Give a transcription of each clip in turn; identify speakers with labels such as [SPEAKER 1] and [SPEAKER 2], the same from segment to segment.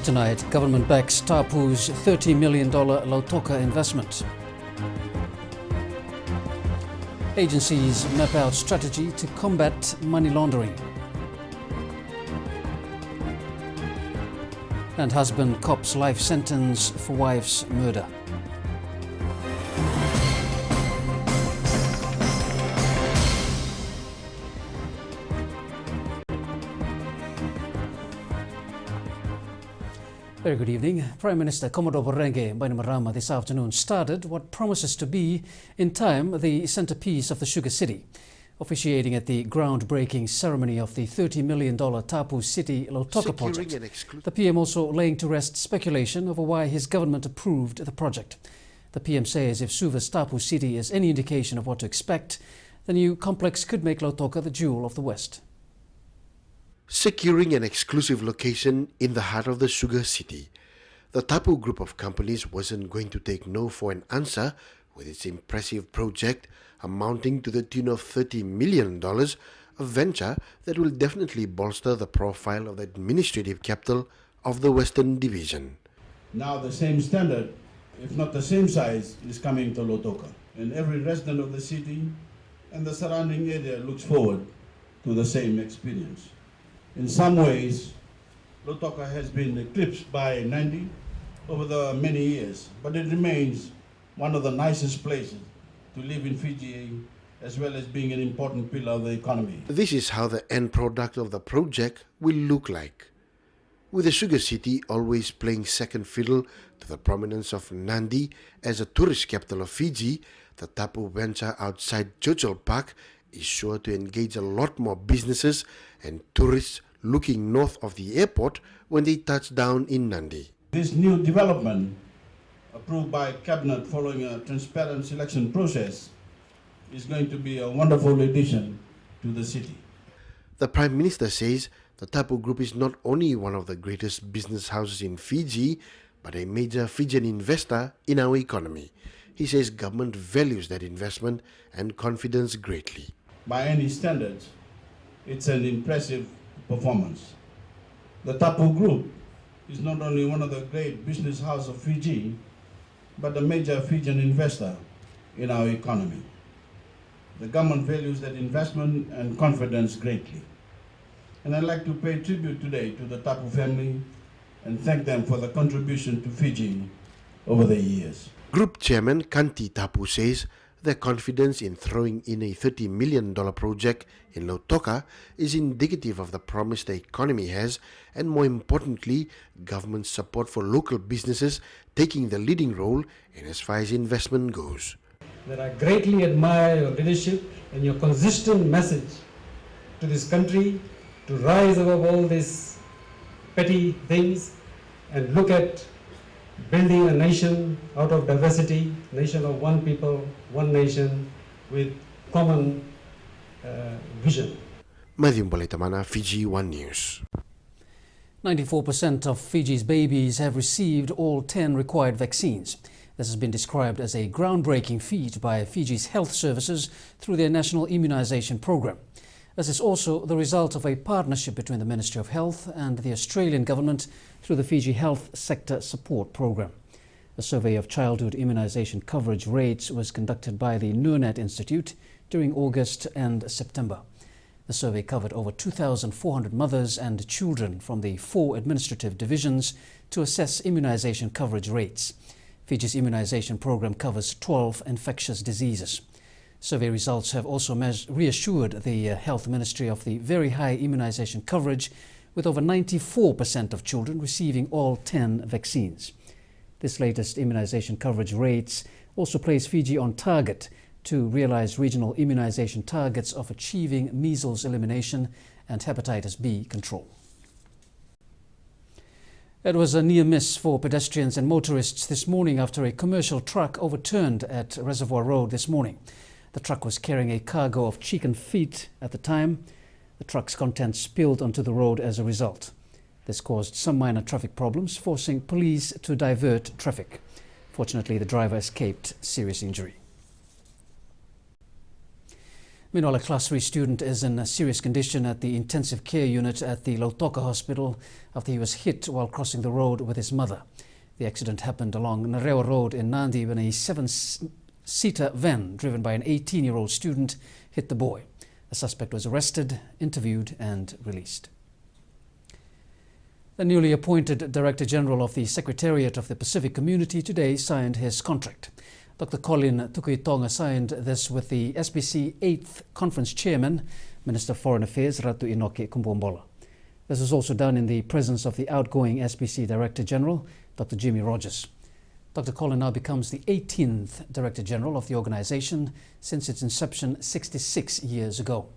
[SPEAKER 1] Tonight, government backs Tapu's $30 million Lautoka investment. Agencies map out strategy to combat money laundering. And husband cops life sentence for wife's murder. Very good evening. Prime Minister Commodore Borenge Bainimarama this afternoon started what promises to be, in time, the centerpiece of the Sugar City. Officiating at the groundbreaking ceremony of the $30 million Tapu City Lautoka project, the PM also laying to rest speculation over why his government approved the project. The PM says if Suva's Tapu City is any indication of what to expect, the new complex could make Lautoka the jewel of the West.
[SPEAKER 2] Securing an exclusive location in the heart of the Sugar City, the Tapu group of companies wasn't going to take no for an answer with its impressive project amounting to the tune of $30 million, a venture that will definitely bolster the profile of the administrative capital of the Western Division.
[SPEAKER 3] Now the same standard, if not the same size, is coming to Lautoka. And every resident of the city and the surrounding area looks forward to the same experience. In some ways, Lautoka has been eclipsed by Nandi over the many years, but it remains one of the nicest places to live in Fiji, as well as being an important pillar of the economy.
[SPEAKER 2] This is how the end product of the project will look like. With the Sugar City always playing second fiddle to the prominence of Nandi as a tourist capital of Fiji, the Tapu venture outside Churchill Park is sure to engage a lot more businesses and tourists looking north of the airport when they touch down in Nandi.
[SPEAKER 3] This new development, approved by Cabinet following a transparent selection process, is going to be a wonderful addition to the city.
[SPEAKER 2] The Prime Minister says the Tapu Group is not only one of the greatest business houses in Fiji, but a major Fijian investor in our economy. He says government values that investment and confidence greatly.
[SPEAKER 3] By any standards, it's an impressive performance. The Tapu Group is not only one of the great business houses of Fiji, but a major Fijian investor in our economy. The government values that investment and confidence greatly. And I'd like to pay tribute today to the Tapu family and thank them for the contribution to Fiji over the years.
[SPEAKER 2] Group Chairman Kanti Tapu says their confidence in throwing in a $30 million project in Lautoka is indicative of the promise the economy has and, more importantly, government support for local businesses taking the leading role in as far as investment goes.
[SPEAKER 4] That I greatly admire your leadership and your consistent message to this country to rise above all these petty things and look at building a nation out of diversity, nation of one people, one nation with common vision.
[SPEAKER 2] Matthew Bulletin, Fiji One News.
[SPEAKER 1] 94% of Fiji's babies have received all 10 required vaccines. This has been described as a groundbreaking feat by Fiji's health services through their national immunization program. This is also the result of a partnership between the Ministry of Health and the Australian government through the Fiji Health Sector Support Program. A survey of childhood immunization coverage rates was conducted by the Nurnet Institute during August and September. The survey covered over 2,400 mothers and children from the 4 administrative divisions to assess immunization coverage rates. Fiji's immunization program covers 12 infectious diseases. Survey results have also reassured the Health Ministry of the very high immunization coverage, with over 94% of children receiving all 10 vaccines. This latest immunization coverage rates also place Fiji on target to realize regional immunization targets of achieving measles elimination and hepatitis B control. It was a near miss for pedestrians and motorists this morning after a commercial truck overturned at Reservoir Road this morning. The truck was carrying a cargo of chicken feet at the time. The truck's contents spilled onto the road as a result. This caused some minor traffic problems, forcing police to divert traffic. Fortunately, the driver escaped serious injury. Meanwhile, a Class 3 student is in a serious condition at the intensive care unit at the Lautoka Hospital after he was hit while crossing the road with his mother. The accident happened along Narewa Road in Nandi when a 7-seater van driven by an 18-year-old student hit the boy. The suspect was arrested, interviewed and released. The newly appointed Director General of the Secretariat of the Pacific Community today signed his contract. Dr. Colin Tukuitonga signed this with the SPC 8th Conference Chairman, Minister of Foreign Affairs Ratu Inoke Kumbuombola. This was also done in the presence of the outgoing SPC Director General, Dr. Jimmy Rogers. Dr. Colin now becomes the 18th Director General of the organization since its inception 66 years ago.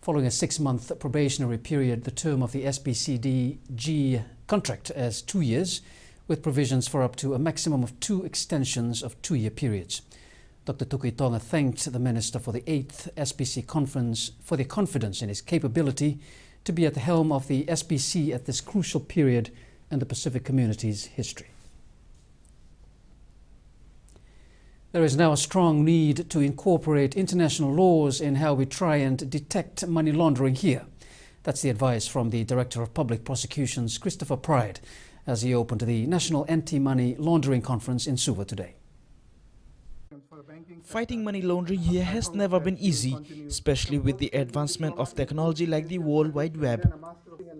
[SPEAKER 1] Following a 6-month probationary period, the term of the SPCDG contract as 2 years, with provisions for up to a maximum of 2 extensions of 2-year periods. Dr. Tukuitonga thanked the Minister for the 8th SPC Conference for their confidence in his capability to be at the helm of the SPC at this crucial period in the Pacific community's history. There is now a strong need to incorporate international laws in how we try and detect money laundering here. That's the advice from the Director of Public Prosecutions, Christopher Pride, as he opened the National Anti-Money Laundering Conference in Suva today.
[SPEAKER 5] Fighting money laundering here has never been easy, especially with the advancement of technology like the World Wide Web.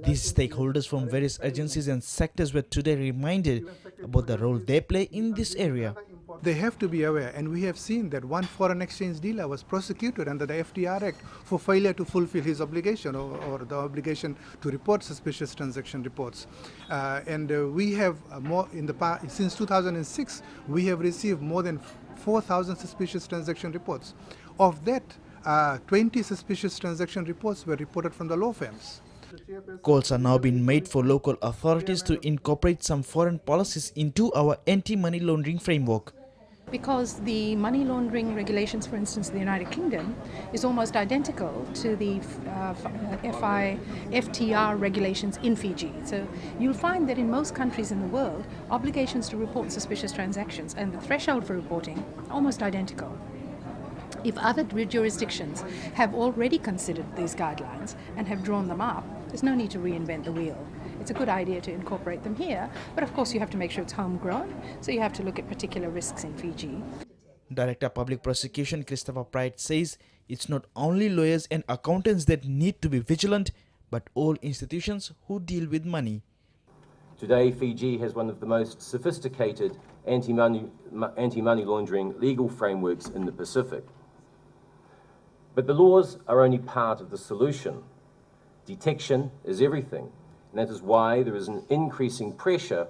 [SPEAKER 5] These stakeholders from various agencies and sectors were today reminded about the role they play in this area.
[SPEAKER 6] They have to be aware, and we have seen that one foreign exchange dealer was prosecuted under the FTR Act for failure to fulfill his obligation or the obligation to report suspicious transaction reports. We have more in the past, since 2006, we have received more than 4,000 suspicious transaction reports. Of that, 20 suspicious transaction reports were reported from the law firms.
[SPEAKER 5] Calls are now being made for local authorities to incorporate some foreign policies into our anti-money laundering framework.
[SPEAKER 7] Because the money laundering regulations, for instance, in the United Kingdom, is almost identical to the FTR regulations in Fiji. So you'll find that in most countries in the world, obligations to report suspicious transactions and the threshold for reporting are almost identical. If other jurisdictions have already considered these guidelines and have drawn them up, there's no need to reinvent the wheel. It's a good idea to incorporate them here, but of course you have to make sure it's homegrown, so you have to look at particular risks in Fiji.
[SPEAKER 5] Director of Public Prosecution Christopher Pride says it's not only lawyers and accountants that need to be vigilant, but all institutions who deal with money.
[SPEAKER 8] Today, Fiji has one of the most sophisticated anti-money laundering legal frameworks in the Pacific. But the laws are only part of the solution. Detection is everything, and that is why there is an increasing pressure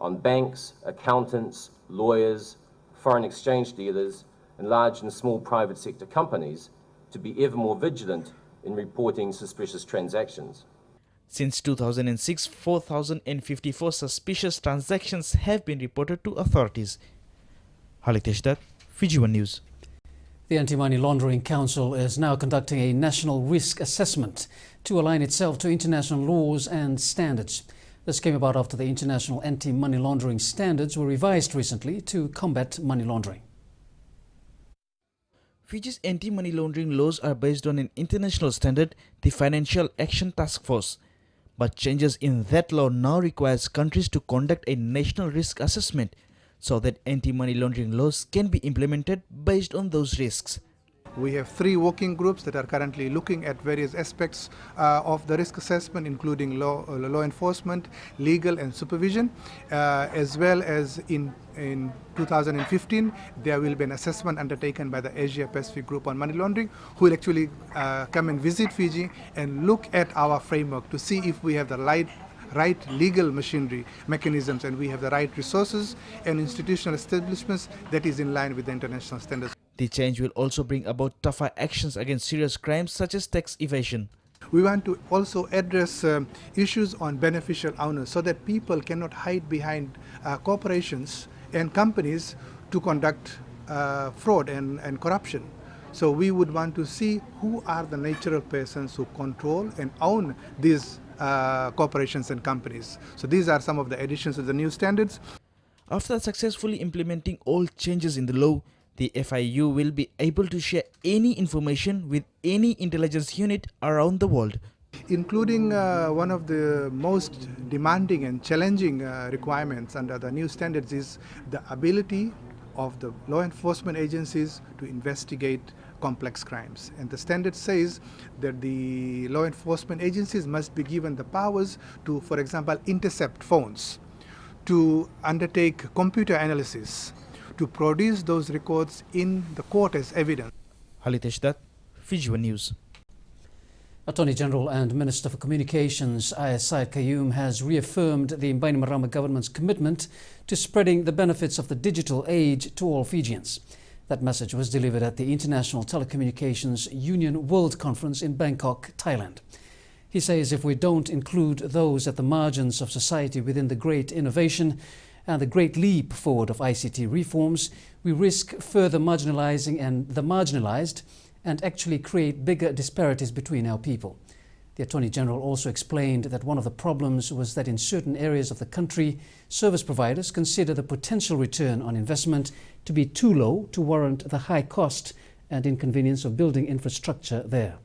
[SPEAKER 8] on banks, accountants, lawyers, foreign exchange dealers, and large and small private sector companies to be ever more vigilant in reporting suspicious transactions.
[SPEAKER 5] Since 2006, 4,054 suspicious transactions have been reported to authorities. Halitesh Dutt, Fiji One News.
[SPEAKER 1] The Anti-Money Laundering Council is now conducting a national risk assessment to align itself to international laws and standards. This came about after the international anti-money laundering standards were revised recently to combat money laundering.
[SPEAKER 5] Fiji's anti-money laundering laws are based on an international standard, the Financial Action Task Force. But changes in that law now requires countries to conduct a national risk assessment so that anti-money laundering laws can be implemented based on those risks.
[SPEAKER 6] We have 3 working groups that are currently looking at various aspects of the risk assessment, including law enforcement, legal and supervision, as well as in 2015 there will be an assessment undertaken by the Asia Pacific Group on Money Laundering, who will actually come and visit Fiji and look at our framework to see if we have the right legal machinery mechanisms and we have the right resources and institutional establishments that is in line with the international standards.
[SPEAKER 5] The change will also bring about tougher actions against serious crimes such as tax evasion.
[SPEAKER 6] We want to also address issues on beneficial owners so that people cannot hide behind corporations and companies to conduct fraud and corruption. So we would want to see who are the natural persons who control and own these corporations and companies. So these are some of the additions to the new standards.
[SPEAKER 5] After successfully implementing all changes in the law, The FIU will be able to share any information with any intelligence unit around the world.
[SPEAKER 6] Including one of the most demanding and challenging requirements under the new standards is the ability of the law enforcement agencies to investigate complex crimes. And the standard says that the law enforcement agencies must be given the powers to, for example, intercept phones, to undertake computer analysis, to produce those records in the court as evidence.
[SPEAKER 5] Halitesh Dutt, Fiji One News.
[SPEAKER 1] Attorney General and Minister for Communications Ayaz Said Qayyum has reaffirmed the Bainimarama government's commitment to spreading the benefits of the digital age to all Fijians. That message was delivered at the International Telecommunications Union World Conference in Bangkok, Thailand. He says if we don't include those at the margins of society within the great innovation and the great leap forward of ICT reforms, we risk further marginalizing and the marginalized and actually create bigger disparities between our people. The Attorney General also explained that one of the problems was that in certain areas of the country, service providers consider the potential return on investment to be too low to warrant the high cost and inconvenience of building infrastructure there.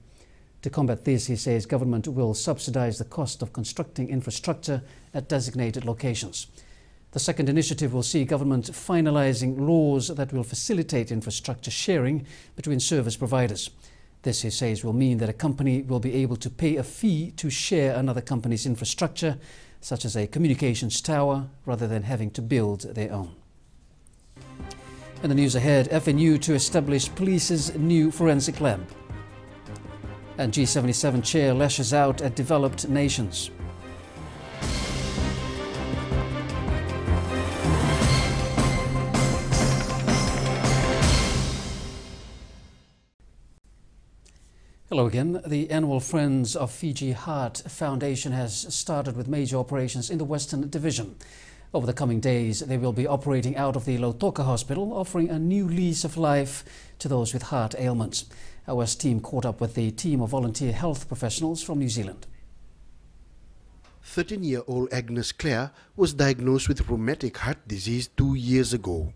[SPEAKER 1] To combat this, he says government will subsidize the cost of constructing infrastructure at designated locations. The second initiative will see government finalizing laws that will facilitate infrastructure sharing between service providers. This, he says, will mean that a company will be able to pay a fee to share another company's infrastructure, such as a communications tower, rather than having to build their own. In the news ahead, FNU to establish police's new forensic lab. And G77 chair lashes out at developed nations. Hello again. The annual Friends of Fiji Heart Foundation has started with major operations in the Western Division. Over the coming days, they will be operating out of the Lautoka Hospital, offering a new lease of life to those with heart ailments. Our West team caught up with the team of volunteer health professionals from New Zealand.
[SPEAKER 2] 13-year-old Agnes Clare was diagnosed with rheumatic heart disease 2 years ago.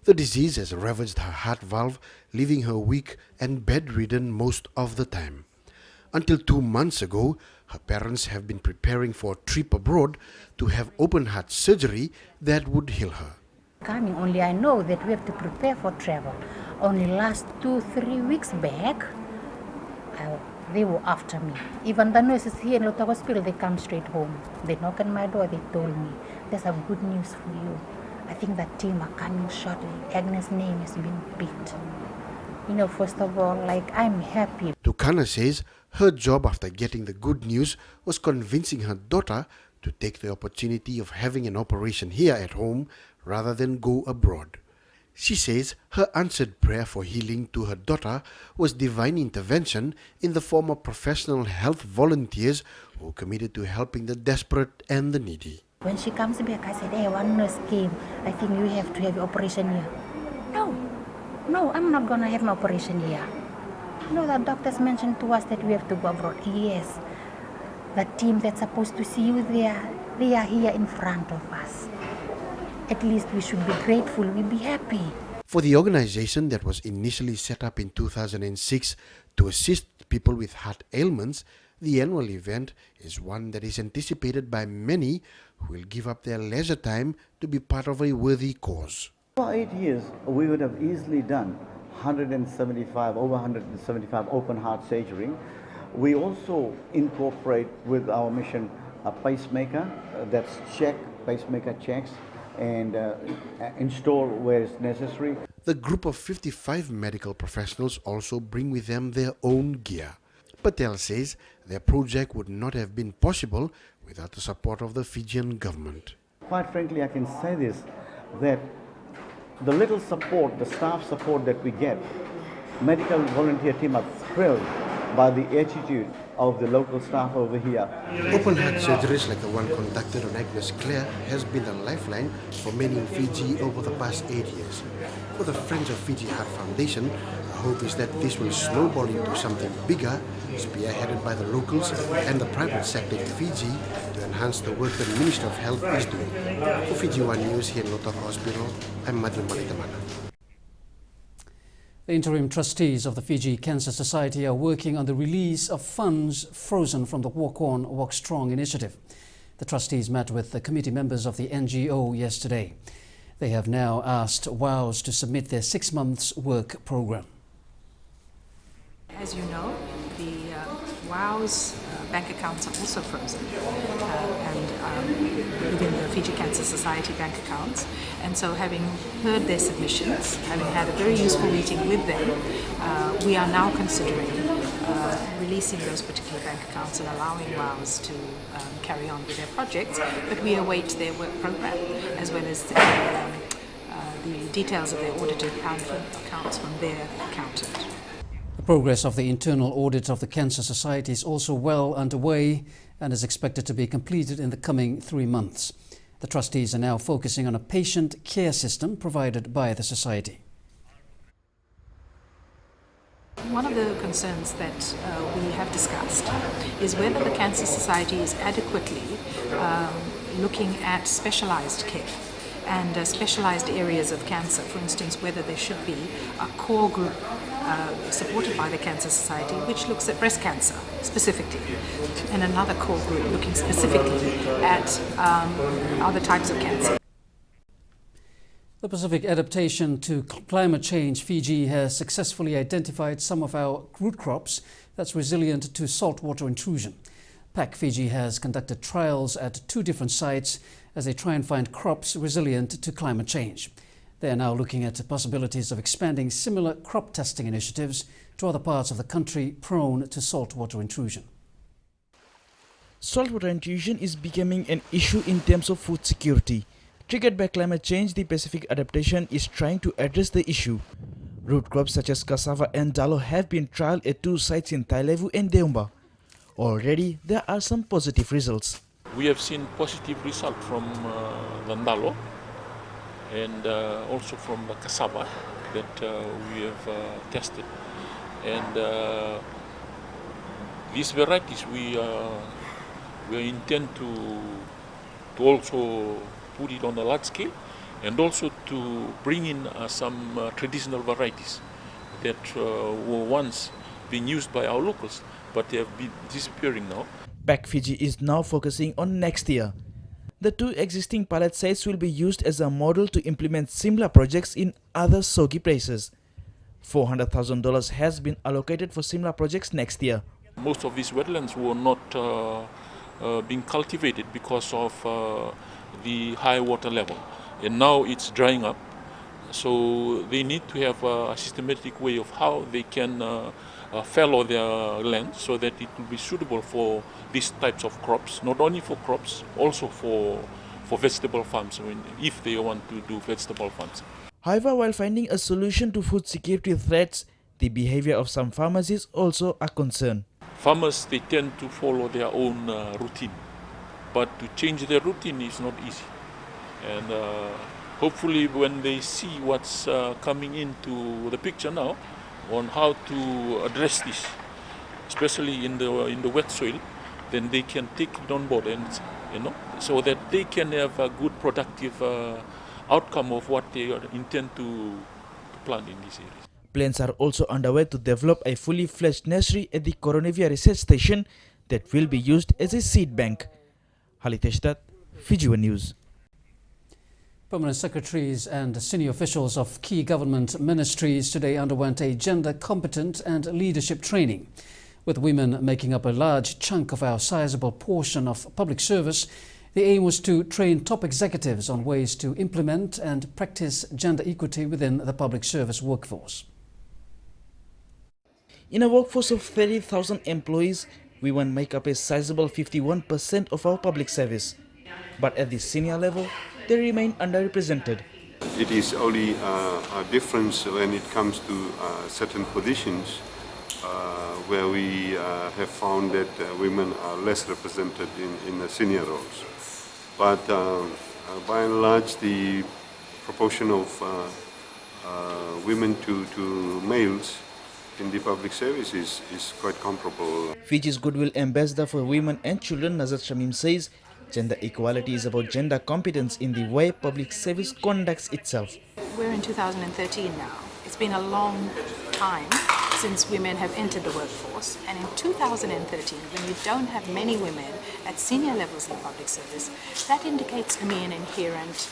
[SPEAKER 2] The disease has ravaged her heart valve, leaving her weak and bedridden most of the time. Until 2 months ago, her parents have been preparing for a trip abroad to have open heart surgery that would heal her.
[SPEAKER 9] Coming only, I know that we have to prepare for travel. Only last 2-3 weeks back, they were after me. Even the nurses here in Lautoka Hospital, they come straight home. They knock on my door, they told me, there's some good news for you. I think that team are coming shortly. Agnes' name has been picked. You know, first of all, I'm happy.
[SPEAKER 2] Tukana says her job after getting the good news was convincing her daughter to take the opportunity of having an operation here at home rather than go abroad. She says her answered prayer for healing to her daughter was divine intervention in the form of professional health volunteers who committed to helping the desperate and the needy.
[SPEAKER 9] When she comes back, I said, hey, one nurse came. I think you have to have your operation here. No, I'm not going to have my operation here. No, the doctors mentioned to us that we have to go abroad. Yes, the team that's supposed to see you there, they are here in front of us. At least we should be grateful, we'll be happy.
[SPEAKER 2] For the organization that was initially set up in 2006 to assist people with heart ailments, the annual event is one that is anticipated by many who will give up their leisure time to be part of a worthy cause.
[SPEAKER 10] For 8 years, we would have easily done over 175 open heart surgery. We also incorporate with our mission a pacemaker that's pacemaker checks and install where it's necessary.
[SPEAKER 2] The group of 55 medical professionals also bring with them their own gear. Patel says their project would not have been possible without the support of the Fijian government.
[SPEAKER 10] Quite frankly, I can say this, that the little support, the staff support that we get, medical volunteer team are thrilled by the attitude of the local staff over here.
[SPEAKER 2] Open heart surgeries like the one conducted on Agnes Clare has been a lifeline for many in Fiji over the past 8 years. For the Friends of Fiji Heart Foundation, the hope is that this will snowball into something bigger, spearheaded by the locals and the private sector in Fiji to enhance the work the Ministry of Health is doing. For Fiji One News here in Lautoka Hospital, I'm Madhu Maritamana.
[SPEAKER 1] The interim trustees of the Fiji Cancer Society are working on the release of funds frozen from the Walk On, Walk Strong initiative. The trustees met with the committee members of the NGO yesterday. They have now asked WOWs to submit their 6 months work program.
[SPEAKER 7] As you know, the WOW's bank accounts are also frozen within the Fiji Cancer Society bank accounts. And so having heard their submissions, having had a very useful meeting with them, we are now considering releasing those particular bank accounts and allowing WOWs to carry on with their projects. But we await their work program as well as the details of their audited accounts from their accountant.
[SPEAKER 1] The progress of the internal audit of the Cancer Society is also well underway and is expected to be completed in the coming 3 months. The trustees are now focusing on a patient care system provided by the Society.
[SPEAKER 7] One of the concerns that we have discussed is whether the Cancer Society is adequately looking at specialised care and specialised areas of cancer. For instance, whether there should be a core group supported by the Cancer Society which looks at breast cancer specifically, and another core group looking specifically at other types of cancer.
[SPEAKER 1] The Pacific Adaptation to Climate Change Fiji has successfully identified some of our root crops that's resilient to saltwater intrusion. PAC Fiji has conducted trials at 2 different sites as they try and find crops resilient to climate change. They are now looking at the possibilities of expanding similar crop testing initiatives to other parts of the country prone to saltwater intrusion.
[SPEAKER 5] Saltwater intrusion is becoming an issue in terms of food security. Triggered by climate change, the Pacific Adaptation is trying to address the issue. Root crops such as cassava and dalo have been trialed at 2 sites in Tailevu and Deumba. Already, there are some positive results.
[SPEAKER 11] We have seen positive result from the dalo and also from the cassava that we have tested. And these varieties we intend to also put it on a large scale, and also to bring in some traditional varieties that were once being used by our locals, but they have been disappearing now.
[SPEAKER 5] PAC Fiji is now focusing on next year. The 2 existing pilot sites will be used as a model to implement similar projects in other soggy places. $400,000 has been allocated for similar projects next year.
[SPEAKER 11] Most of these wetlands were not being cultivated because of the high water level, and now it's drying up. So they need to have a systematic way of how they can fallow their land so that it will be suitable for these types of crops, not only for crops, also for vegetable farms, if they want to do vegetable farms.
[SPEAKER 5] However, while finding a solution to food security threats, the behavior of some farmers is also a concern.
[SPEAKER 11] Farmers, they tend to follow their own routine, but to change their routine is not easy. And hopefully when they see what's coming into the picture now on how to address this, especially in the wet soil, then they can take it on board, and so that they can have a good productive outcome of what they intend to plant in these areas.
[SPEAKER 5] Plans are also underway to develop a fully fledged nursery at the Coronavia Research Station that will be used as a seed bank. Haliteshtat, Fiji One News.
[SPEAKER 1] Permanent secretaries and senior officials of key government ministries today underwent a gender competent and leadership training. With women making up a large chunk of our sizable portion of public service, the aim was to train top executives on ways to implement and practice gender equity within the public service workforce.
[SPEAKER 5] In a workforce of 30,000 employees, women make up a sizable 51% of our public service. But at the senior level, they remain underrepresented.
[SPEAKER 12] It is only a difference when it comes to certain positions where we have found that women are less represented in the senior roles. But by and large, the proportion of women to males in the public service is quite comparable.
[SPEAKER 5] Fiji's Goodwill Ambassador for Women and Children, Nazat Shamim, says gender equality is about gender competence in the way public service conducts itself.
[SPEAKER 7] We're in 2013 now. It's been a long time since women have entered the workforce, and in 2013, when you don't have many women at senior levels in public service, that indicates to me an inherent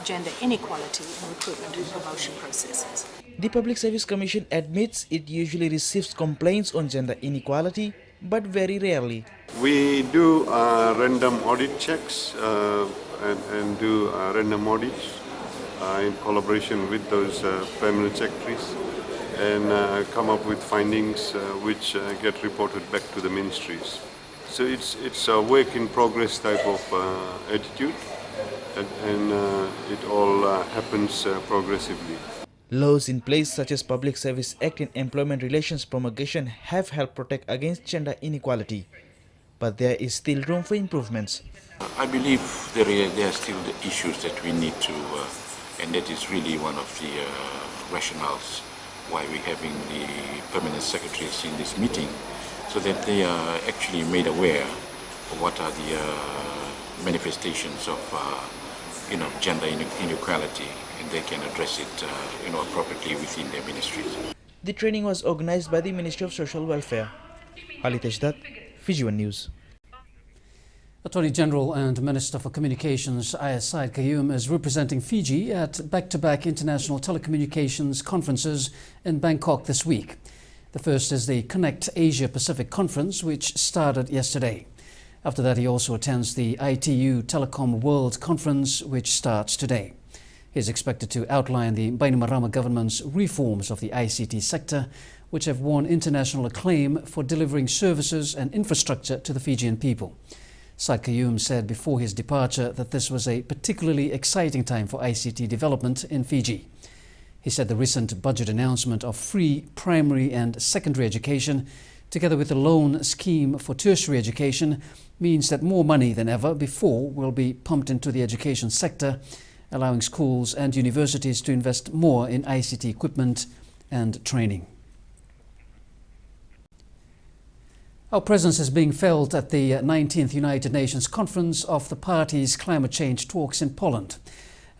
[SPEAKER 7] gender inequality in recruitment and promotion processes.
[SPEAKER 5] The Public Service Commission admits it usually receives complaints on gender inequality, but very rarely.
[SPEAKER 12] We do random audit checks and do random audits in collaboration with those permanent secretaries, and come up with findings which get reported back to the ministries. So it's a work in progress type of attitude, and it all happens progressively.
[SPEAKER 5] Laws in place such as Public Service Act and Employment Relations Promulgation have helped protect against gender inequality, but there is still room for improvements.
[SPEAKER 13] I believe there are still the issues that we need to, and that is really one of the rationales why we're having the permanent secretaries in this meeting, so that they are actually made aware of what are the manifestations of gender inequality, and they can address it appropriately within their ministries.
[SPEAKER 5] The training was organized by the Ministry of Social Welfare. Halitesh Dutt, Fiji One News.
[SPEAKER 1] Attorney General and Minister for Communications Said Qayyum is representing Fiji at back-to-back international telecommunications conferences in Bangkok this week. The first is the Connect Asia Pacific Conference, which started yesterday. After that, he also attends the ITU Telecom World Conference, which starts today. He is expected to outline the Bainimarama government's reforms of the ICT sector, which have won international acclaim for delivering services and infrastructure to the Fijian people. Said Qayyum said before his departure that this was a particularly exciting time for ICT development in Fiji. He said the recent budget announcement of free primary and secondary education, together with the loan scheme for tertiary education, means that more money than ever before will be pumped into the education sector, allowing schools and universities to invest more in ICT equipment and training. Our presence is being felt at the 19th United Nations Conference of the Parties' Climate Change Talks in Poland.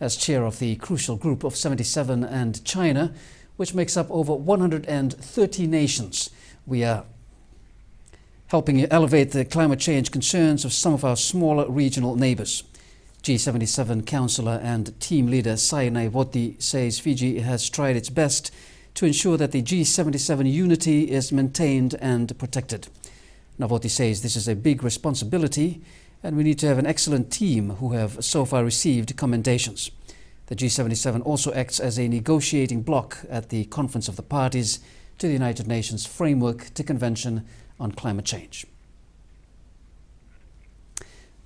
[SPEAKER 1] As chair of the crucial group of 77 and China, which makes up over 130 nations, we are helping elevate the climate change concerns of some of our smaller regional neighbours. G77 councillor and team leader Sai Naivoti says Fiji has tried its best to ensure that the G77 unity is maintained and protected. Naivoti says this is a big responsibility and we need to have an excellent team who have so far received commendations. The G77 also acts as a negotiating bloc at the Conference of the Parties to the United Nations Framework to Convention on Climate Change.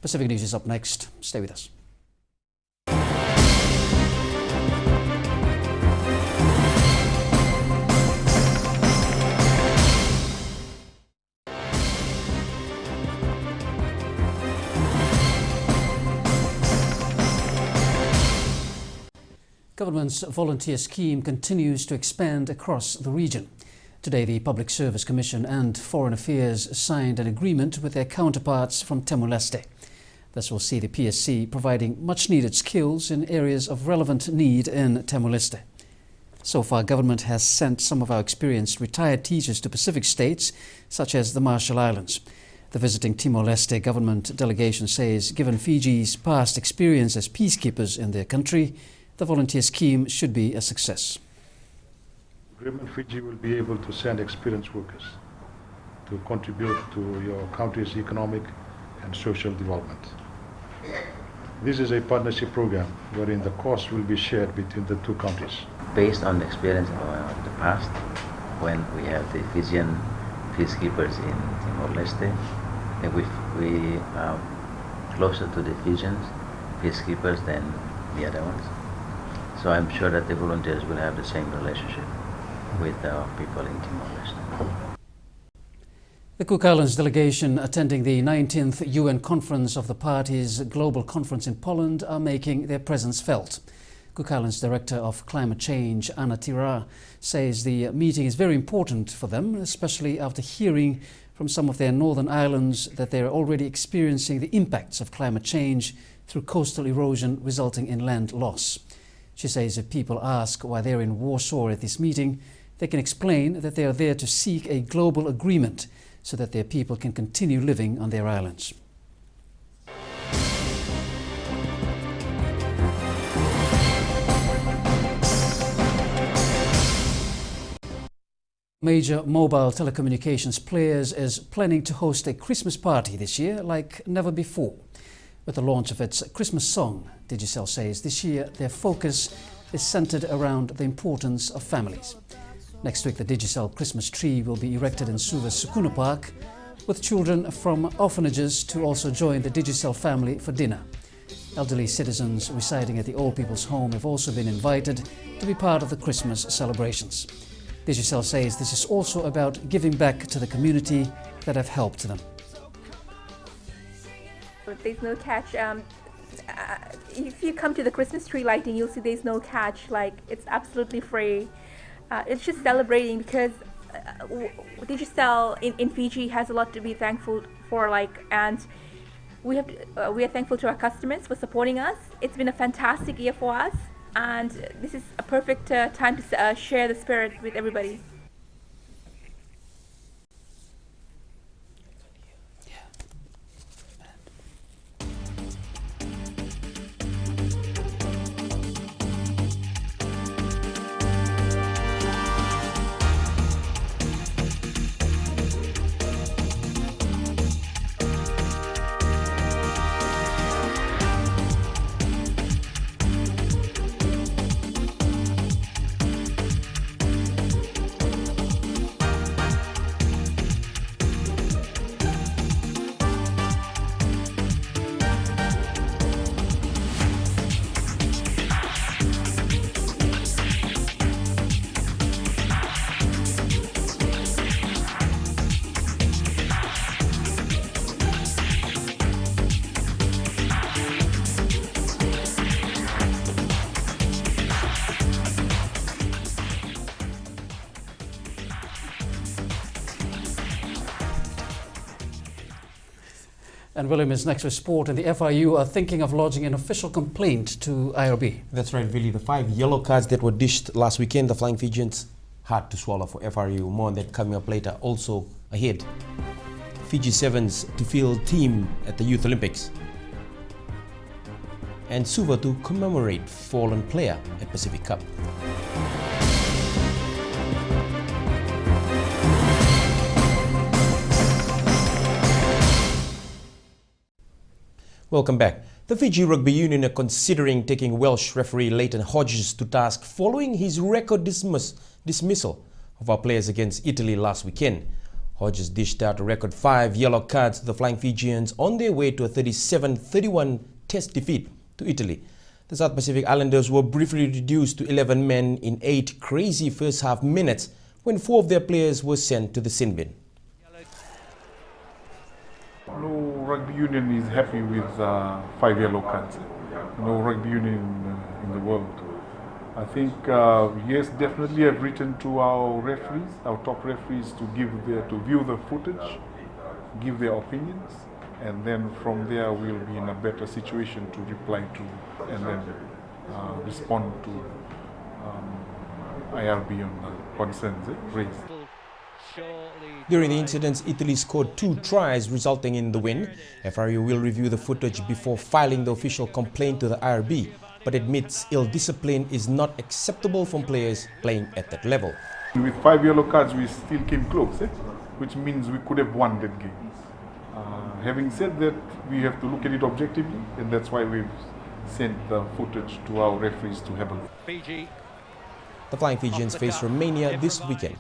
[SPEAKER 1] Pacific News is up next. Stay with us. Government's volunteer scheme continues to expand across the region. Today, the Public Service Commission and Foreign Affairs signed an agreement with their counterparts from Timor-Leste. This will see the PSC providing much-needed skills in areas of relevant need in Timor-Leste. So far, government has sent some of our experienced retired teachers to Pacific states, such as the Marshall Islands. The visiting Timor-Leste government delegation says, given Fiji's past experience as peacekeepers in their country, the volunteer scheme should be a success.
[SPEAKER 14] Agreement Fiji will be able to send experienced workers to contribute to your country's economic and social development. This is a partnership program wherein the cost will be shared between the two countries.
[SPEAKER 15] Based on the experience of the past, when we have the Fijian peacekeepers in Timor-Leste, we are closer to the Fijian peacekeepers than the other ones. So I'm sure that the volunteers will have the same relationship with our people in Timor-Leste.
[SPEAKER 1] The Cook Islands delegation attending the 19th UN Conference of the Parties Global Conference in Poland are making their presence felt. Cook Islands Director of Climate Change, Anna Tira, says the meeting is very important for them, especially after hearing from some of their northern islands that they are already experiencing the impacts of climate change through coastal erosion resulting in land loss. She says if people ask why they're in Warsaw at this meeting, they can explain that they are there to seek a global agreement so that their people can continue living on their islands. Major mobile telecommunications players is planning to host a Christmas party this year like never before. With the launch of its Christmas song, Digicel says this year their focus is centered around the importance of families. Next week the Digicel Christmas tree will be erected in Suva's Sukuna Park, with children from orphanages to also join the Digicel family for dinner. Elderly citizens residing at the Old People's Home have also been invited to be part of the Christmas celebrations. Digicel says this is also about giving back to the community that have helped them.
[SPEAKER 16] There's no catch. If you come to the Christmas tree lighting, you'll see there's no catch. Like, it's absolutely free. It's just celebrating because Digicel in Fiji has a lot to be thankful for. And we are thankful to our customers for supporting us. It's been a fantastic year for us. And this is a perfect time to share the spirit with everybody.
[SPEAKER 1] And William is next with sport, and the FRU are thinking of lodging an official complaint to IRB.
[SPEAKER 17] That's right, Willie. The 5 yellow cards that were dished last weekend, the Flying Fijians, hard to swallow for FRU. More on that coming up later. Also ahead, Fiji Sevens to field team at the Youth Olympics. And Suva to commemorate fallen player at Pacific Cup. Welcome back. The Fiji Rugby Union are considering taking Welsh referee Leighton Hodges to task following his record dismissal of our players against Italy last weekend. Hodges dished out a record 5 yellow cards to the Flying Fijians on their way to a 37-31 test defeat to Italy. The South Pacific Islanders were briefly reduced to 11 men in 8 crazy first half minutes when 4 of their players were sent to the sin bin.
[SPEAKER 18] No rugby union is happy with 5 yellow cards. No rugby union in the world. I think yes, definitely I've written to our referees, our top referees, to view the footage, give their opinions, and then from there we'll be in a better situation to reply to and then respond to IRB on the concerns raised.
[SPEAKER 17] During the incidents, Italy scored 2 tries, resulting in the win. FRU will review the footage before filing the official complaint to the IRB, but admits ill discipline is not acceptable from players playing at that level.
[SPEAKER 18] With 5 yellow cards, we still came close, which means we could have won that game. Having said that, we have to look at it objectively, and that's why we've sent the footage to our referees to have a look.
[SPEAKER 17] The Flying Fijians face Romania this weekend.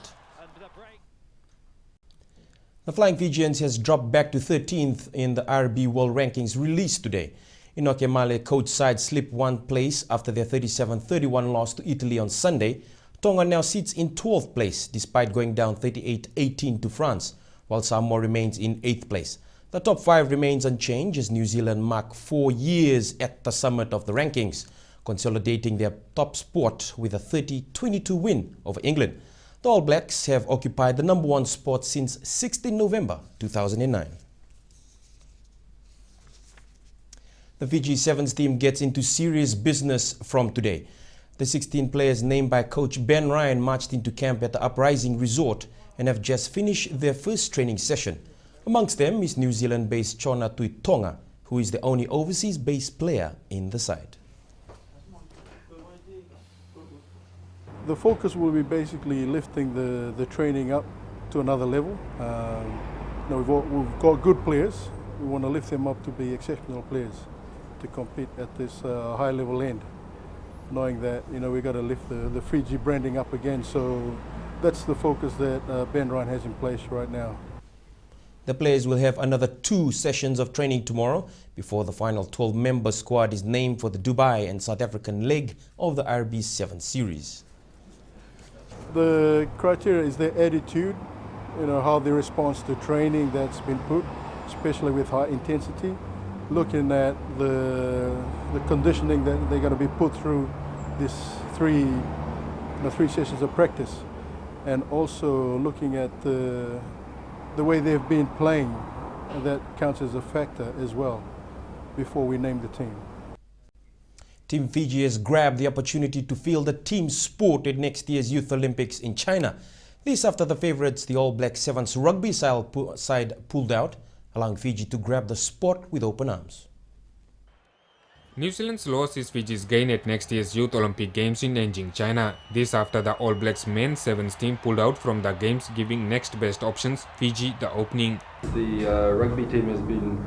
[SPEAKER 17] The Flying Fijians has dropped back to 13th in the IRB World Rankings released today. Inoke Male coach side slipped 1 place after their 37-31 loss to Italy on Sunday. Tonga now sits in 12th place despite going down 38-18 to France, while Samoa remains in 8th place. The top 5 remains unchanged as New Zealand mark 4 years at the summit of the rankings, consolidating their top spot with a 30-22 win over England. The All Blacks have occupied the number 1 spot since 16 November 2009. The Fiji Sevens team gets into serious business from today. The 16 players named by coach Ben Ryan marched into camp at the Uprising Resort and have just finished their first training session. Amongst them is New Zealand-based Chona Tuitonga, who is the only overseas-based player in the side.
[SPEAKER 19] The focus will be basically lifting the training up to another level. We've got good players. We want to lift them up to be exceptional players to compete at this high level end, knowing that we've got to lift the Fiji branding up again. So that's the focus that Ben Ryan has in place right now.
[SPEAKER 17] The players will have another 2 sessions of training tomorrow before the final 12-member squad is named for the Dubai and South African leg of the RB7 series.
[SPEAKER 19] The criteria is their attitude, how they respond to training that's been put, especially with high intensity. Looking at the conditioning that they're going to be put through this 3 sessions of practice, and also looking at the way they've been playing. That counts as a factor as well before we name the team.
[SPEAKER 17] Team Fiji has grabbed the opportunity to field the team sport at next year's Youth Olympics in China. This after the favourites, the All Black Sevens rugby side pulled out, allowing Fiji to grab the sport with open arms.
[SPEAKER 20] New Zealand's loss is Fiji's gain at next year's Youth Olympic Games in Nanjing, China. This after the All Blacks men's sevens team pulled out from the games, giving next best options Fiji the opening.
[SPEAKER 21] The rugby team has been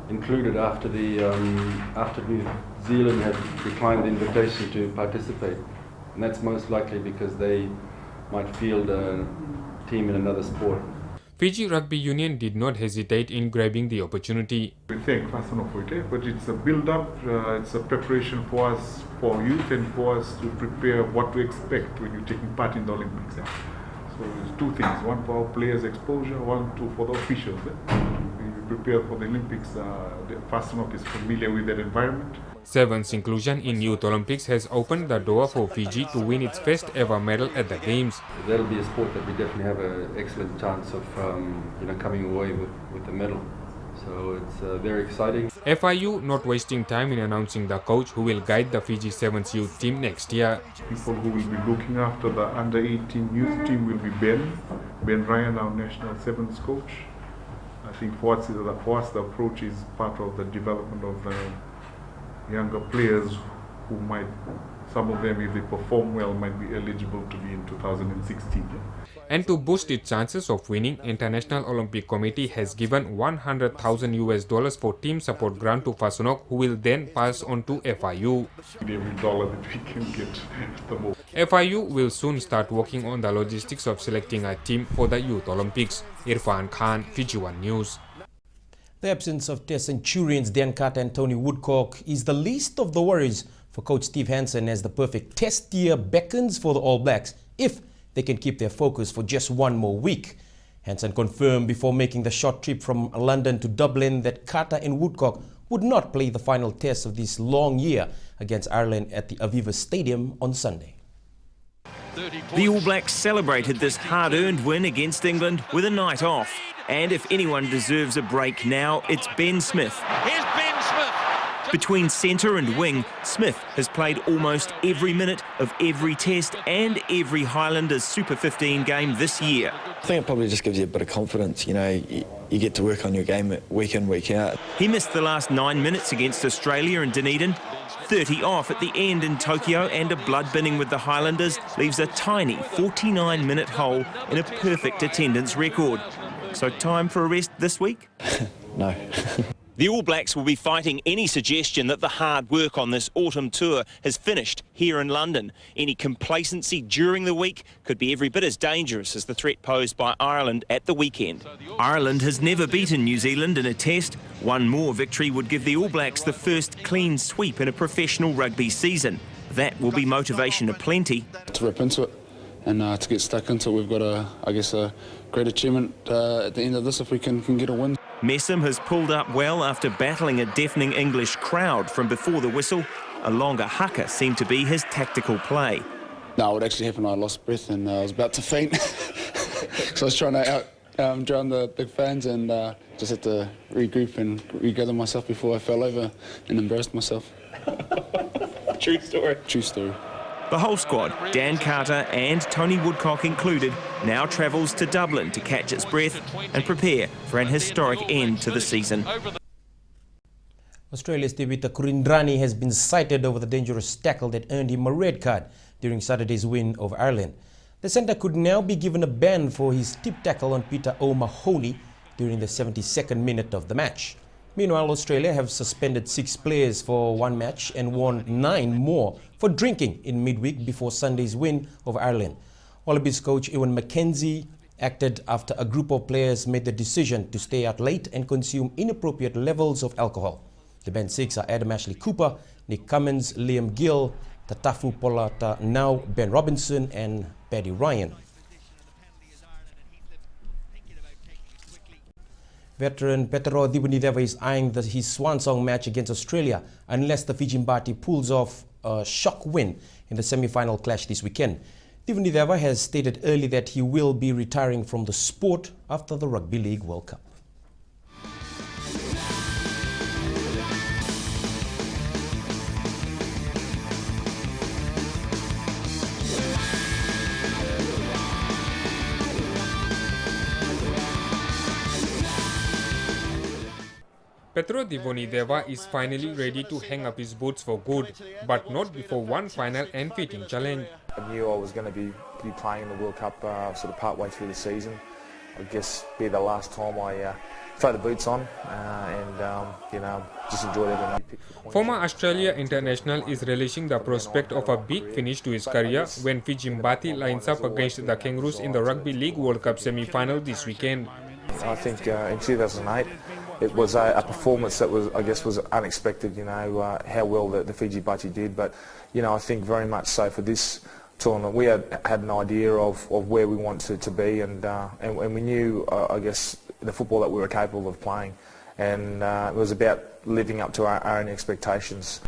[SPEAKER 21] included after New Zealand had declined the invitation to participate, and that's most likely because they might field a team in another sport.
[SPEAKER 20] Fiji Rugby Union did not hesitate in grabbing the opportunity.
[SPEAKER 18] We thank Fasono for it, but it's a build-up, it's a preparation for us, for youth, and for us to prepare what to expect when you're taking part in the Olympics. So it's 2 things, one for our players' exposure, 2 for the officials. We prepare for the Olympics, Fasono is familiar with that environment.
[SPEAKER 20] Sevens inclusion in Youth Olympics has opened the door for Fiji to win its first ever medal at the Games.
[SPEAKER 21] That'll be a sport that we definitely have an excellent chance of coming away with the medal. So it's very exciting.
[SPEAKER 20] FIU not wasting time in announcing the coach who will guide the Fiji Sevens youth team next year.
[SPEAKER 18] People who will be looking after the under-18 youth team will be Ben Ryan, our national sevens coach. I think for us the approach is part of the development of the younger players who might, some of them if they perform well, might be eligible to be in 2016.
[SPEAKER 20] And to boost its chances of winning, International Olympic Committee has given $100,000 for team support grant to Fasunok, who will then pass on to FIU.
[SPEAKER 18] Every dollar that we can get at the moment.
[SPEAKER 20] FIU will soon start working on the logistics of selecting a team for the Youth Olympics. Irfan Khan, Fiji One News.
[SPEAKER 17] The absence of Test centurions Dan Carter and Tony Woodcock is the least of the worries for coach Steve Hansen, as the perfect Test year beckons for the All Blacks if they can keep their focus for just 1 more week. Hansen confirmed before making the short trip from London to Dublin that Carter and Woodcock would not play the final test of this long year against Ireland at the Aviva Stadium on Sunday.
[SPEAKER 22] The All Blacks celebrated this hard-earned win against England with a night off. And if anyone deserves a break now, it's Ben Smith.
[SPEAKER 23] Here's Ben Smith.
[SPEAKER 22] Between centre and wing, Smith has played almost every minute of every test and every Highlanders Super 15 game this year.
[SPEAKER 24] I think it probably just gives you a bit of confidence, you get to work on your game week in, week out.
[SPEAKER 22] He missed the last 9 minutes against Australia in Dunedin, 30 off at the end in Tokyo, and a blood binning with the Highlanders leaves a tiny 49-minute hole in a perfect attendance record. So time for a rest this week?
[SPEAKER 24] No.
[SPEAKER 22] The All Blacks will be fighting any suggestion that the hard work on this autumn tour has finished here in London. Any complacency during the week could be every bit as dangerous as the threat posed by Ireland at the weekend. Ireland has never beaten New Zealand in a test. One more victory would give the All Blacks the first clean sweep in a professional rugby season. That will be motivation aplenty.
[SPEAKER 25] To rip into it and to get stuck into it, we've got a great achievement at the end of this if we can get a win.
[SPEAKER 22] Messam has pulled up well after battling a deafening English crowd from before the whistle. A longer haka seemed to be his tactical play.
[SPEAKER 25] No, what actually happened, I lost breath and I was about to faint. So I was trying to drown the big fans and just had to regroup and regather myself before I fell over and embarrassed myself.
[SPEAKER 22] True story.
[SPEAKER 25] True story.
[SPEAKER 22] The whole squad, Dan Carter and Tony Woodcock included, now travels to Dublin to catch its breath and prepare for an historic end to the season.
[SPEAKER 17] Australia's Devita Kurindrani has been cited over the dangerous tackle that earned him a red card during Saturday's win over Ireland. The centre could now be given a ban for his tip tackle on Peter O'Mahony during the 72nd minute of the match. Meanwhile, Australia have suspended 6 players for 1 match and warned 9 more for drinking in midweek before Sunday's win over Ireland. Wallabies coach Ewan McKenzie acted after a group of players made the decision to stay out late and consume inappropriate levels of alcohol. The banned 6 are Adam Ashley Cooper, Nick Cummins, Liam Gill, Tatafu Polata, now Ben Robinson and Paddy Ryan. Veteran Petero Dibunideva is eyeing his swan-song match against Australia unless the Fiji Mbati pulls off a shock win in the semi-final clash this weekend. Dibunideva has stated early that he will be retiring from the sport after the Rugby League World Cup.
[SPEAKER 20] Petero Dibunideva is finally ready to hang up his boots for good, but not before one final and fitting challenge.
[SPEAKER 3] I knew I was going to be playing in the World Cup sort of part way through the season. I guess be the last time I throw the boots on and just enjoy every night.
[SPEAKER 20] Former Australia international is relishing the prospect of a big finish to his career when Fiji Mbati lines up against the Kangaroos in the Rugby League World Cup semi-final this weekend.
[SPEAKER 3] I think in 2008 it was a performance that was unexpected, how well the Fiji Mbati did, but I think very much so for this tournament we had an idea of where we wanted to be, and we knew the football that we were capable of playing, and it was about living up to our own expectations.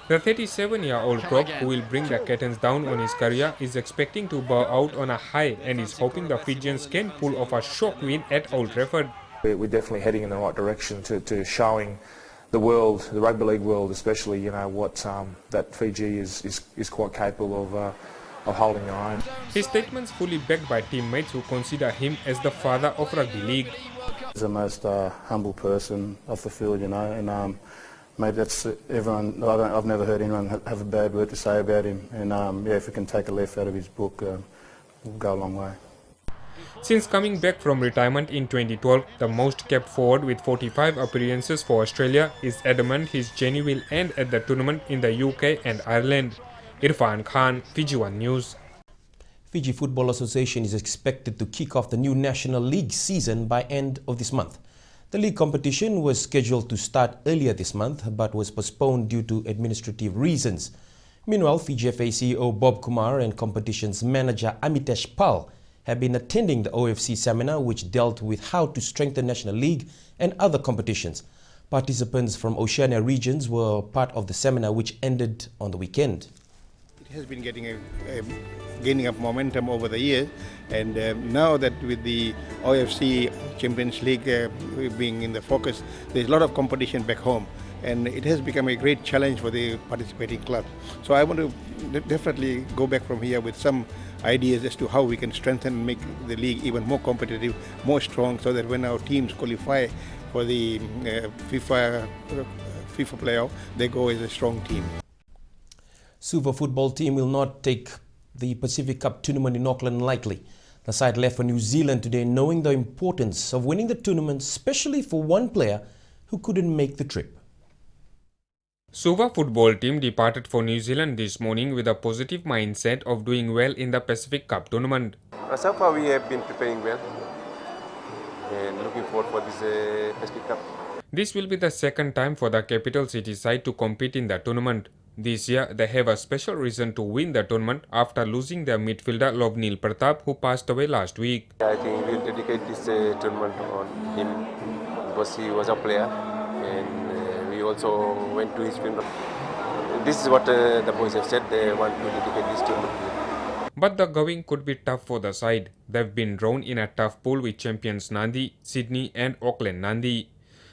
[SPEAKER 20] The 37-year-old prop, who will bring the curtains down on his career, is expecting to bow out on a high and is hoping the Fijians can pull off a shock win at Old Trafford.
[SPEAKER 3] We're definitely heading in the right direction to showing the world, the rugby league world especially, what that Fiji is quite capable of holding their own.
[SPEAKER 20] His statements fully backed by teammates who consider him as the father of rugby league.
[SPEAKER 25] He's the most humble person off the field, and maybe that's everyone. I've never heard anyone have a bad word to say about him, and if we can take a leaf out of his book, we'll go a long way.
[SPEAKER 20] Since coming back from retirement in 2012, the most kept forward with 45 appearances for Australia, is adamant his journey will end at the tournament in the UK and Ireland. Irfan Khan, Fiji One News.
[SPEAKER 17] Fiji Football Association is expected to kick off the new National League season by end of this month. The league competition was scheduled to start earlier this month but was postponed due to administrative reasons. Meanwhile, Fiji FA CEO Bob Kumar and competitions manager Amitesh Pal have been attending the OFC seminar, which dealt with how to strengthen National League and other competitions. Participants from Oceania regions were part of the seminar, which ended on the weekend.
[SPEAKER 4] It has been gaining up momentum over the years, and now that with the OFC Champions League being in the focus, there's a lot of competition back home, and it has become a great challenge for the participating clubs. So I want to definitely go back from here with some ideas as to how we can strengthen and make the league even more competitive, more strong, so that when our teams qualify for the FIFA playoff, they go as a strong team.
[SPEAKER 17] Suva football team will not take the Pacific Cup tournament in Auckland lightly. The side left for New Zealand today knowing the importance of winning the tournament, especially for one player who couldn't make the trip.
[SPEAKER 20] Suva football team departed for New Zealand this morning with a positive mindset of doing well in the Pacific Cup tournament.
[SPEAKER 6] So far we have been preparing well and looking forward for this Pacific Cup.
[SPEAKER 20] This will be the second time for the capital city side to compete in the tournament. This year, they have a special reason to win the tournament after losing their midfielder Lovnil Pratap, who passed away last week.
[SPEAKER 6] I think we'll dedicate this tournament on him because he was a player, and we also went to his funeral. This is what the boys have said, they want to dedicate this tournament.
[SPEAKER 20] But the going could be tough for the side. They've been drawn in a tough pool with champions Nandi, Sydney and Auckland Nandi.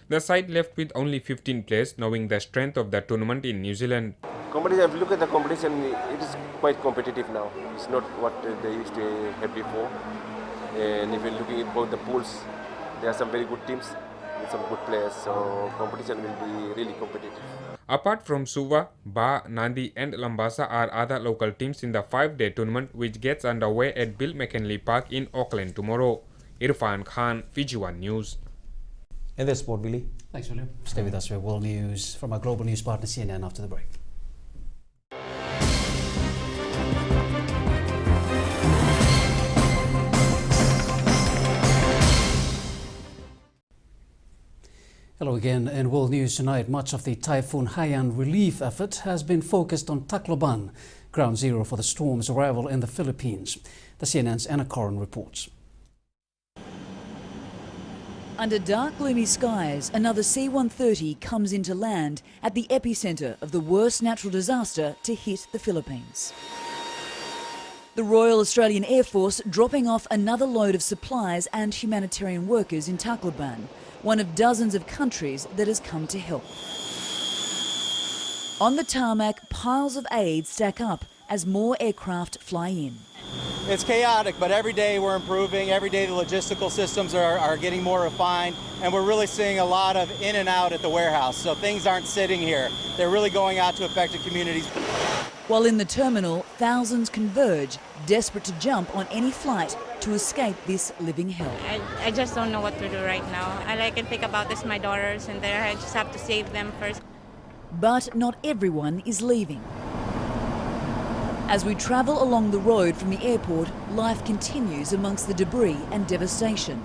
[SPEAKER 20] The side left with only 15 players, knowing the strength of the tournament in New Zealand.
[SPEAKER 6] Competition, if you look at the competition, it is quite competitive now. It's not what they used to have before. And if you're looking at both the pools, there are some very good teams with some good players. So competition will be really competitive.
[SPEAKER 20] Apart from Suva, Ba, Nandi and Lambasa are other local teams in the 5-day tournament which gets underway at Bill McKinley Park in Auckland tomorrow. Irfan Khan, Fiji One News.
[SPEAKER 17] And that's Sport, Billy.
[SPEAKER 1] Thanks, William. Stay with us for World News from our global news partner CNN after the break. Hello again. In World News tonight, much of the Typhoon Haiyan relief effort has been focused on Tacloban, ground zero for the storm's arrival in the Philippines. The CNN's Anna Corin reports.
[SPEAKER 2] Under dark, gloomy skies, another C-130 comes into land at the epicenter of the worst natural disaster to hit the Philippines. The Royal Australian Air Force dropping off another load of supplies and humanitarian workers in Tacloban, one of dozens of countries that has come to help. On the tarmac, piles of aid stack up as more aircraft fly in.
[SPEAKER 8] It's chaotic, but every day we're improving. Every day the logistical systems are getting more refined, and we're really seeing a lot of in and out at the warehouse. So things aren't sitting here. They're really going out to affected communities.
[SPEAKER 2] While in the terminal, thousands converge, desperate to jump on any flight to escape this living hell.
[SPEAKER 9] I just don't know what to do right now. All I can think about is my daughters, and there I just have to save them first.
[SPEAKER 2] But not everyone is leaving. As we travel along the road from the airport, life continues amongst the debris and devastation.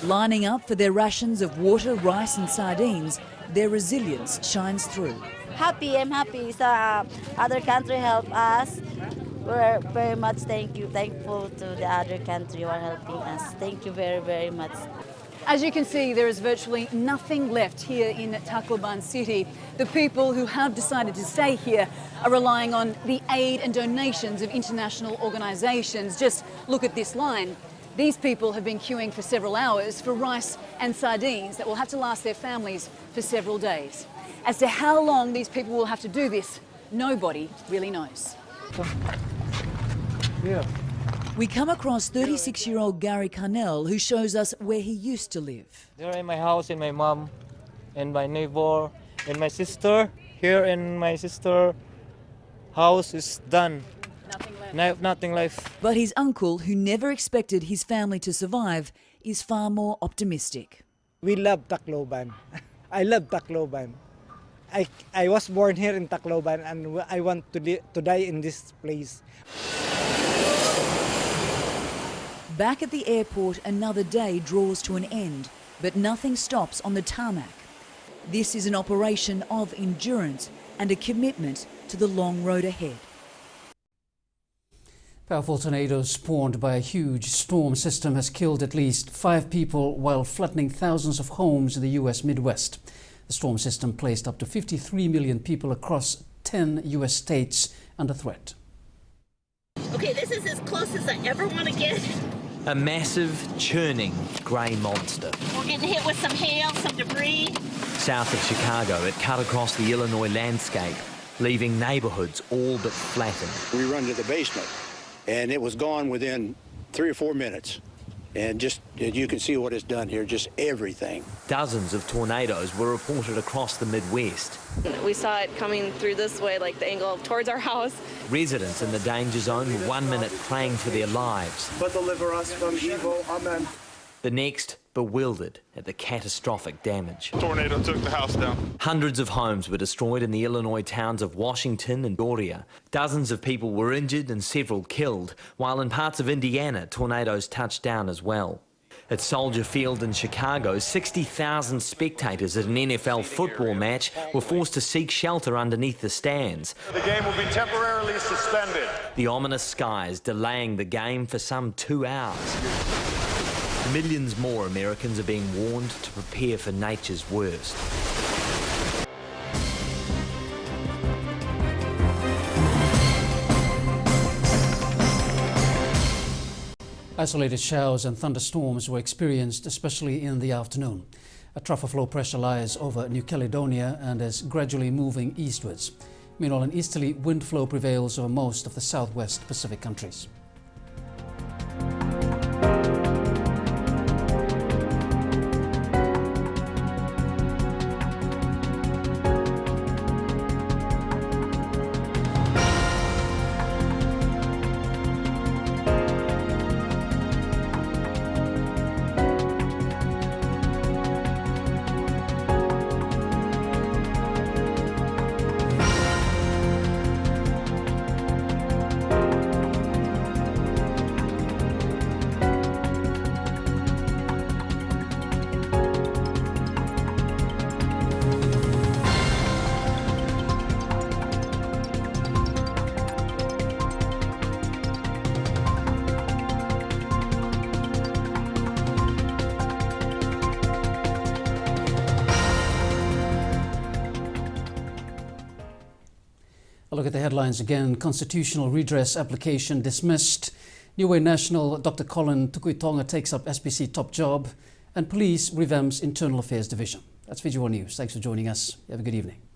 [SPEAKER 2] Lining up for their rations of water, rice and sardines, their resilience shines through.
[SPEAKER 10] I'm happy. So other country help us. We're very much thankful to the other country who are helping us. Thank you very, very much.
[SPEAKER 2] As you can see, there is virtually nothing left here in Tacloban City. The people who have decided to stay here are relying on the aid and donations of international organisations. Just look at this line. These people have been queuing for several hours for rice and sardines that will have to last their families for several days. As to how long these people will have to do this, nobody really knows.
[SPEAKER 23] Yeah.
[SPEAKER 2] We come across 36-year-old Gary Carnell, who shows us where he used to live.
[SPEAKER 23] There in my house, and my mom, and my neighbor, and my sister. Here in my sister house is done. Nothing left.
[SPEAKER 2] But his uncle, who never expected his family to survive, is far more optimistic.
[SPEAKER 23] We love Tacloban. I love Tacloban. I was born here in Tacloban, and I want to die in this place.
[SPEAKER 2] Back at the airport, another day draws to an end, but nothing stops on the tarmac. This is an operation of endurance and a commitment to the long road ahead.
[SPEAKER 1] Powerful tornadoes spawned by a huge storm system has killed at least 5 people while flattening thousands of homes in the US Midwest. The storm system placed up to 53 million people across 10 US states under threat.
[SPEAKER 26] Okay, this is as close as I ever want to get.
[SPEAKER 27] A massive, churning grey monster.
[SPEAKER 26] We're getting hit with some hail, some debris.
[SPEAKER 27] South of Chicago, it cut across the Illinois landscape, leaving neighbourhoods all but flattened.
[SPEAKER 28] We run to the basement, and it was gone within 3 or 4 minutes. And just, you can see what it's done here, just everything.
[SPEAKER 27] Dozens of tornadoes were reported across the Midwest.
[SPEAKER 29] We saw it coming through this way, like the angle towards our house.
[SPEAKER 27] Residents in the danger zone were 1 minute praying for their lives.
[SPEAKER 30] But deliver us from evil, amen.
[SPEAKER 27] The next, bewildered at the catastrophic damage.
[SPEAKER 30] Tornado took the house down.
[SPEAKER 27] Hundreds of homes were destroyed in the Illinois towns of Washington and Doria. Dozens of people were injured and several killed, while in parts of Indiana, tornadoes touched down as well. At Soldier Field in Chicago, 60,000 spectators at an NFL football match were forced to seek shelter underneath the stands.
[SPEAKER 30] The game will be temporarily suspended.
[SPEAKER 27] The ominous skies delaying the game for some 2 hours. Millions more Americans are being warned to prepare for nature's worst.
[SPEAKER 1] Isolated showers and thunderstorms were experienced, especially in the afternoon. A trough of low pressure lies over New Caledonia and is gradually moving eastwards. Meanwhile, an easterly wind flow prevails over most of the southwest Pacific countries. A look at the headlines again. Constitutional redress application dismissed. Niue National Dr. Colin Tukuitonga takes up SPC top job. And police revamps internal affairs division. That's Fiji One News. Thanks for joining us. Have a good evening.